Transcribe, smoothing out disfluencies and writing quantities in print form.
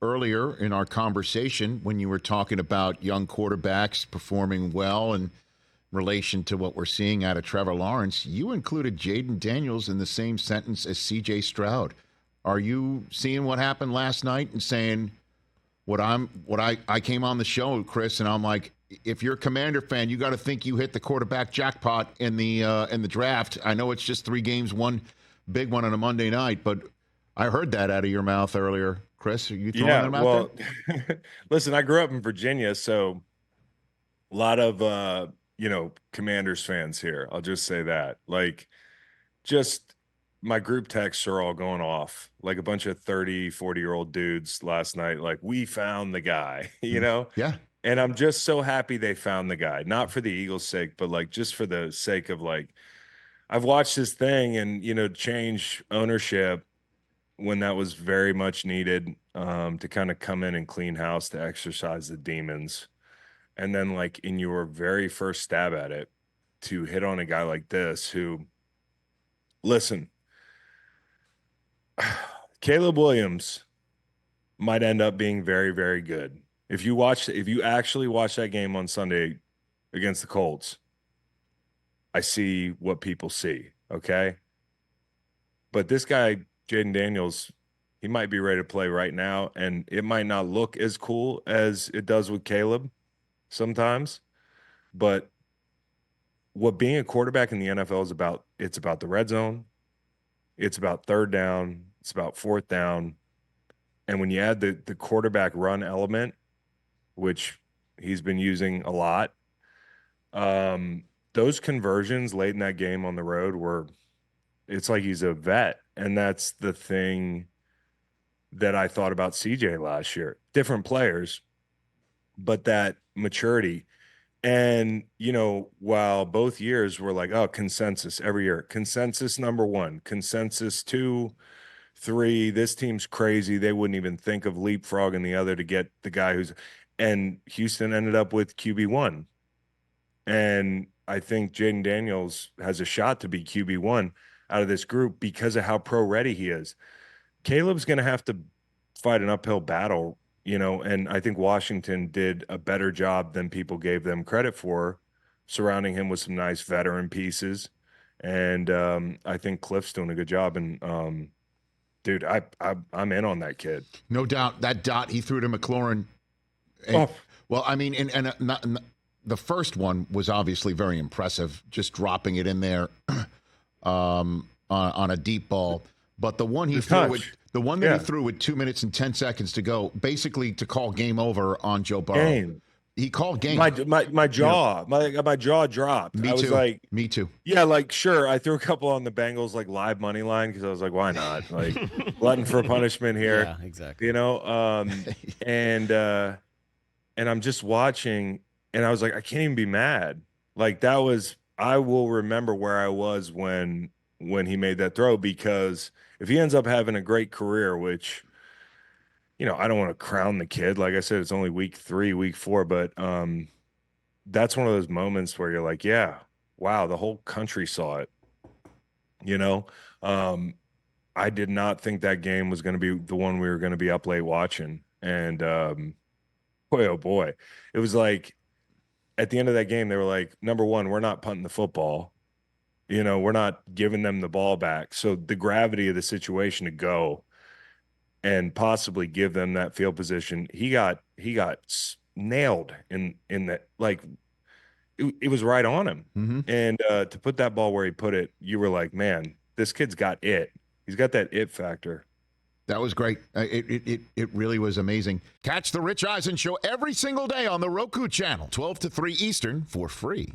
earlier in our conversation when you were talking about young quarterbacks performing well in relation to what we're seeing out of Trevor Lawrence, you included Jayden Daniels in the same sentence as C.J. Stroud. Are you seeing what happened last night and saying I came on the show, Chris, and I'm like, if you're a Commander fan, you got to think you hit the quarterback jackpot in the draft. I know it's just 3 games, one big one on a Monday night, but I heard that out of your mouth earlier. Chris, are you throwing them out there? Listen, I grew up in Virginia, so a lot of Commanders fans here. I'll just say that. Like, just my group texts are all going off like a bunch of 30, 40-year-old dudes last night. Like, we found the guy, you know? Yeah. And I'm just so happy they found the guy, not for the Eagles' sake, but like just for the sake of like, I've watched this thing and, change ownership when that was very much needed to kind of come in and clean house, to exercise the demons. And then like in your very first stab at it, to hit on a guy like this who, listen, Caleb Williams might end up being very, very good. If you actually watch that game on Sunday against the Colts, I see what people see, okay? But this guy, Jayden Daniels, he might be ready to play right now, and it might not look as cool as it does with Caleb sometimes. But what being a quarterback in the NFL is about, it's about the red zone, it's about third down, it's about fourth down. And when you add the quarterback run element, which he's been using a lot, those conversions late in that game on the road it's like he's a vet. And that's the thing that I thought about CJ last year. Different players, but that maturity. And, while both years were like, oh, consensus every year, consensus number 1, consensus 2, 3, this team's crazy. They wouldn't even think of leapfrogging the other to get the guy and Houston ended up with QB1. And I think Jayden Daniels has a shot to be QB1 out of this group because of how pro-ready he is. Caleb's going to have to fight an uphill battle, and I think Washington did a better job than people gave them credit for, surrounding him with some nice veteran pieces. And I think Cliff's doing a good job. And, dude, I'm in on that kid. No doubt. That dot he threw to McLaurin. Well, I mean, and the first one was obviously very impressive, just dropping it in there on a deep ball. But the one he threw he threw with 2 minutes and 10 seconds to go, basically to call game over on Joe Burrow. He called game. My jaw, my jaw dropped. Me too. Like, me too. Yeah, like, sure. I threw a couple on the Bengals like live money line because I was like, why not? Like, glutton for punishment here. Yeah, exactly. And I'm just watching, and I was like, I can't even be mad. Like, I will remember where I was when he made that throw, because if he ends up having a great career, which, I don't want to crown the kid. Like I said, it's only week 3, week 4, but that's one of those moments where you're like, yeah, wow, the whole country saw it. I did not think that game was going to be the one we were going to be up late watching. And boy, oh boy, it was like at the end of that game, they were like, number 1, we're not punting the football. We're not giving them the ball back. So the gravity of the situation to go and possibly give them that field position, he got nailed in that. Like, it was right on him. Mm-hmm. And to put that ball where he put it, you were like, man, this kid's got it. He's got that it factor. That was great. It really was amazing. Catch the Rich Eisen Show every single day on the Roku Channel, 12 to 3 Eastern, for free.